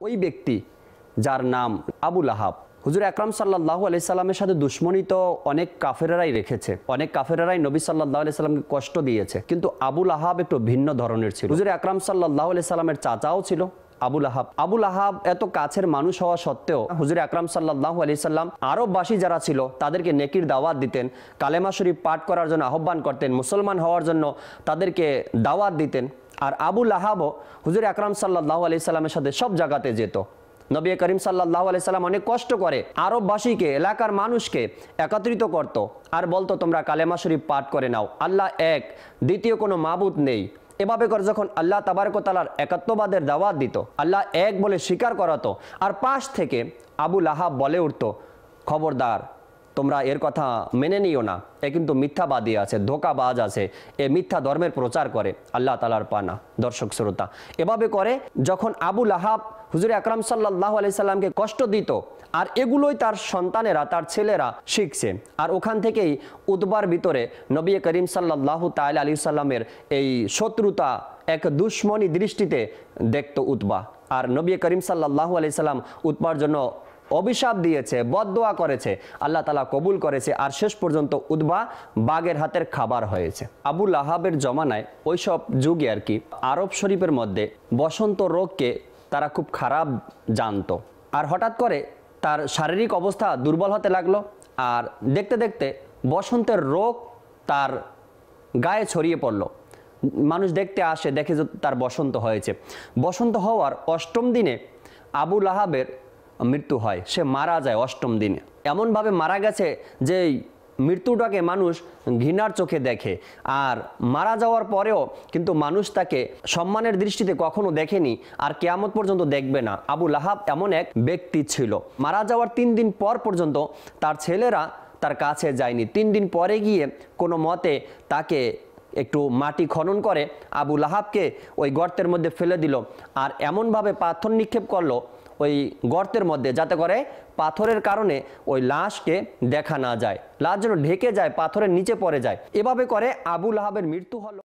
ওই ব্যক্তি যার নাম আবু লাহাব, হুজুর আকরাম সাল্লাল্লাহু আলাইহি সাল্লামের সাথে দুশমনী তো অনেক কাফেররাই রেখেছে, অনেক কাফেররাই নবী সাল্লাল্লাহু আলাইহি সাল্লামকে কষ্ট দিয়েছে, কিন্তু আবু লাহাব একটু ভিন্ন ধরনের ছিল। হুজুর আকরাম সাল্লাল্লাহু আলাইহি সাল্লামের চাচাও ছিল আবু লাহাব। আবু লাহাব এত কাছের মানুষ হওয়া সত্ত্বেও হুজুর আকরাম সাল্লাল্লাহু আলাইহি সাল্লাম আরববাসী যারা ছিল তাদেরকে নেকির দাওয়াত দিতেন, কালেমা শরীফ পাঠ করার জন্য আহ্বান করতেন, মুসলমান হওয়ার জন্য তাদেরকে দাওয়াত দিতেন। আর আবু লাহাবও হুজুর আকরাম সাল্লাল্লাহু আলাইহি সাল্লামের সাথে সব জায়গাতে যেত। নবী করিম সাল্লাল্লাহু আলাইহি সাল্লাম অনেক কষ্ট করে আরববাসীকে, এলাকার মানুষকে একত্রিত করত আর বলতো, তোমরা কালেমা শরীফ পাঠ করে নাও, আল্লাহ এক, দ্বিতীয় কোনো মাবুদ নেই। এভাবে করে যখন আল্লাহ তাবারক ওয়া তাআলার একাত্মবাদের দাওয়াত দিত, আল্লাহ এক বলে স্বীকার করাতো, আর পাশ থেকে আবু লাহাব বলে উঠতো, খবরদার তোমরা এর কথা মেনে নিও না, এ কিন্তু মিথ্যাবাদী আছে, ধোঁকাবাজ আছে, এ মিথ্যা ধর্মের প্রচার করে, আল্লাহ তাআলার পানা। দর্শক শ্রোতা, এভাবে করে যখন আবু লাহাব হুজুর আকরাম সাল্লাল্লাহু আলাইহি সাল্লামকে কষ্ট দিত, আর এগুলোই তার সন্তানেরা, তার ছেলেরা শিখছে, আর ওখান থেকেই উতবার ভিতরে নবী করিম সাল্লাল্লাহু তাআলা আলাইহি সাল্লামের এই শত্রুতা এক দুশমনী দৃষ্টিতে দেখত উতবা। আর নবী করিম সাল্লাল্লাহু আলাইহি সাল্লাম উতবার জন্য অভিশাপ দিয়েছে, বদদোয়া করেছে, আল্লাহ তাআলা কবুল করেছে, আর শেষ পর্যন্ত উতবা বাঘের হাতের খাবার হয়েছে। আবু লাহাবের জমানায় ওইসব যুগে আর কি, আরব শরীফের মধ্যে বসন্ত রোগকে তারা খুব খারাপ জানতো। আর হঠাৎ করে তার শারীরিক অবস্থা দুর্বল হতে লাগলো, আর দেখতে দেখতে বসন্তের রোগ তার গায়ে ছড়িয়ে পড়লো। মানুষ দেখতে আসে, দেখে যে তার বসন্ত হয়েছে। বসন্ত হওয়ার 8ম দিনে আবু লাহাবের মৃত্যু হয়, সে মারা যায় 8ম দিনে। এমনভাবে মারা গেছে যে মৃত্যুটাকে মানুষ ঘৃণার চোখে দেখে, আর মারা যাওয়ার পরেও কিন্তু মানুষ তাকে সম্মানের দৃষ্টিতে কখনো দেখেনি, আর কিয়ামত পর্যন্ত দেখবে না। আবু লাহাব এমন এক ব্যক্তি ছিল। মারা যাওয়ার 3 দিন পর পর্যন্ত তার ছেলেরা তার কাছে যায়নি। 3 দিন পরে গিয়ে কোনো মতে তাকে একটু মাটি খনন করে আবু লাহাবকে ওই গর্তের মধ্যে ফেলে দিল, আর এমনভাবে পাথর নিক্ষেপ করলো ওই গর্তের মধ্যে, যাতে করে পাথরের কারণে ওই লাশকে দেখা না যায়, লাশ যেন ঢেকে যায়, পাথরের নিচে পড়ে যায়। এভাবে করে আবু লাহাবের মৃত্যু হলো।